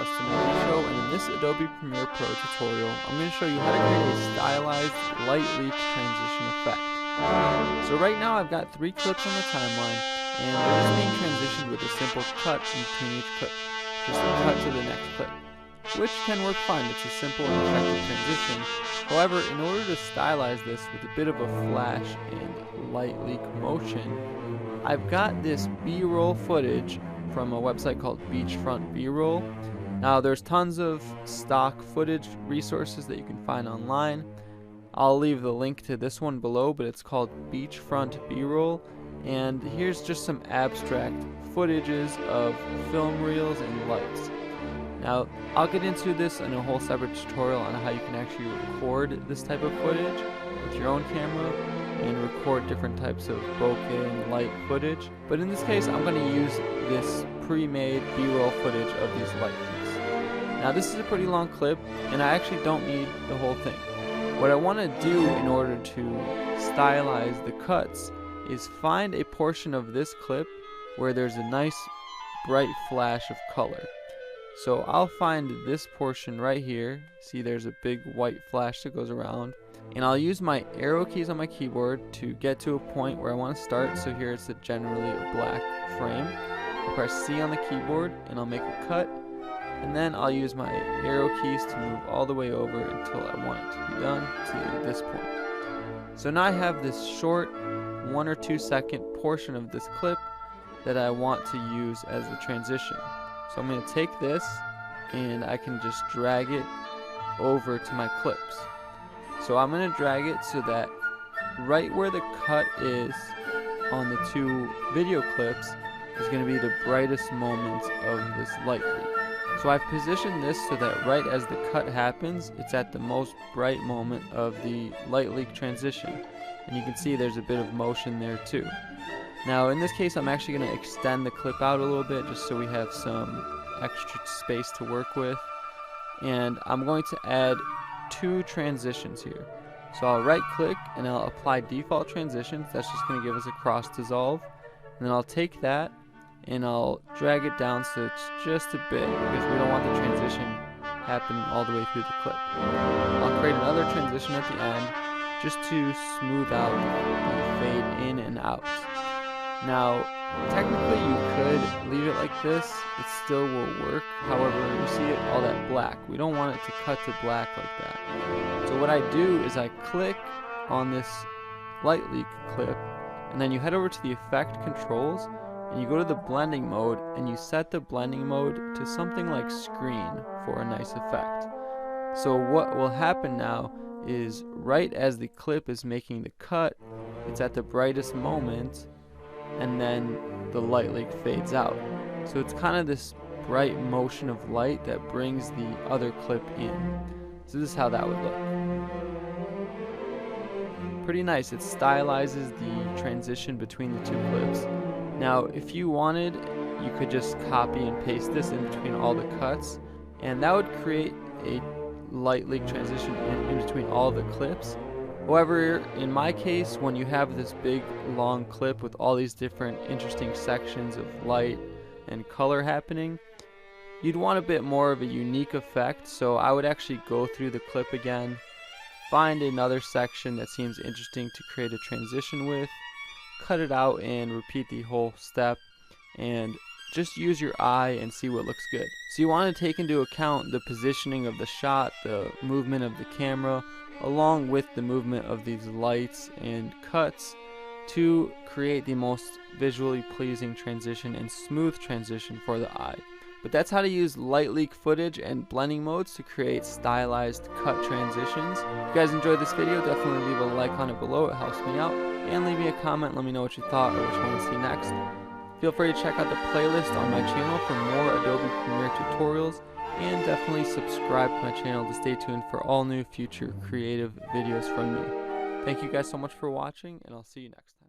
Trusted Show, and in this Adobe Premiere Pro tutorial, I'm going to show you how to create a stylized light leak transition effect. So right now I've got 3 clips on the timeline, and they're just being transitioned with a simple cut in between each clip. Just cut to the next clip, which can work fine. It's a simple and effective transition. However, in order to stylize this with a bit of a flash and light leak motion, I've got this B-roll footage from a website called Beachfront B-roll. Now there's tons of stock footage resources that you can find online. I'll leave the link to this one below, but it's called Beachfront B-roll, and here's just some abstract footages of film reels and lights. Now I'll get into this in a whole separate tutorial on how you can actually record this type of footage with your own camera and record different types of bokeh and light footage. But in this case, I'm going to use this pre-made B-roll footage of these light leaks. Now this is a pretty long clip, and I actually don't need the whole thing. What I want to do in order to stylize the cuts is find a portion of this clip where there's a nice bright flash of color. So I'll find this portion right here. See, there's a big white flash that goes around, and I'll use my arrow keys on my keyboard to get to a point where I want to start. So here it's generally a black frame. I'll press C on the keyboard and I'll make a cut, and then I'll use my arrow keys to move all the way over until I want it to be done to this point. So now I have this short 1 or 2 second portion of this clip that I want to use as a transition. So I'm going to take this and I can just drag it over to my clips. So I'm going to drag it so that right where the cut is on the 2 video clips is going to be the brightest moments of this light leak. So I've positioned this so that right as the cut happens, it's at the most bright moment of the light leak transition. And you can see there's a bit of motion there too. Now in this case, I'm actually going to extend the clip out a little bit just so we have some extra space to work with. And I'm going to add 2 transitions here. So I'll right click and I'll apply default transitions. That's just going to give us a cross dissolve. And then I'll take that and I'll drag it down so it's just a bit, because we don't want the transition happening all the way through the clip. I'll create another transition at the end just to smooth out the fade in and out. Now, technically you could leave it like this, it still will work. However, you see it all that black. We don't want it to cut to black like that. So what I do is I click on this light leak clip, and then you head over to the effect controls, and you go to the blending mode, and you set the blending mode to something like screen for a nice effect. So what will happen now is right as the clip is making the cut, it's at the brightest moment, and then the light leak fades out. So it's kind of this bright motion of light that brings the other clip in. So this is how that would look. Pretty nice. It stylizes the transition between the 2 clips. Now if you wanted, you could just copy and paste this in between all the cuts, and that would create a light leak transition in between all the clips. However, in my case, when you have this big long clip with all these different interesting sections of light and color happening, you'd want a bit more of a unique effect. So I would actually go through the clip again, find another section that seems interesting to create a transition with, cut it out and repeat the whole step, and just use your eye and see what looks good. So you want to take into account the positioning of the shot, the movement of the camera, along with the movement of these lights and cuts to create the most visually pleasing transition and smooth transition for the eye. But that's how to use light leak footage and blending modes to create stylized cut transitions. If you guys enjoyed this video, definitely leave a like on it below, it helps me out. And leave me a comment, let me know what you thought or which one to see next. Feel free to check out the playlist on my channel for more Adobe Premiere tutorials, and definitely subscribe to my channel to stay tuned for all new future creative videos from me. Thank you guys so much for watching, and I'll see you next time.